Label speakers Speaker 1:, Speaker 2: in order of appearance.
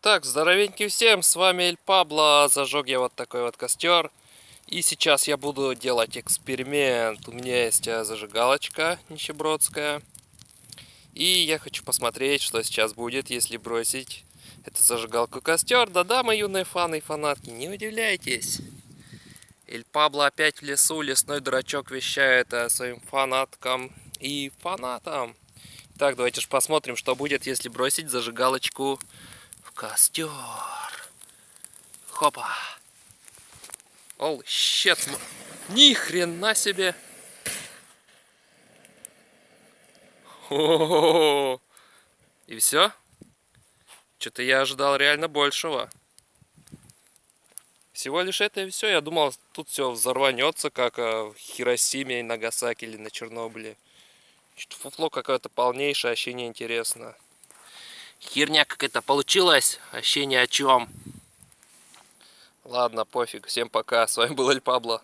Speaker 1: Так, здоровенький всем, с вами Эль Пабло. Зажег я вот такой вот костер. И сейчас я буду делать эксперимент. У меня есть зажигалочка нищебродская. И я хочу посмотреть, что сейчас будет, если бросить эту зажигалку в костер. Да-да, мои юные фаны и фанатки, не удивляйтесь. Эль Пабло опять в лесу, лесной дурачок вещает своим фанаткам и фанатам. Так, давайте же посмотрим, что будет, если бросить зажигалочку в костер. Хопа. Оу, щет. Ни хрена себе. О-о-о-о. И все? Что-то я ожидал реально большего. Всего лишь это и все. Я думал, тут все взорванется, как в Хиросиме, Нагасаки или на Чернобыле. Что-то фуфло какое-то полнейшее, вообще неинтересно. Херня какая-то получилась, вообще ни о чем. Ладно, пофиг. Всем пока. С вами был Эль Пабло.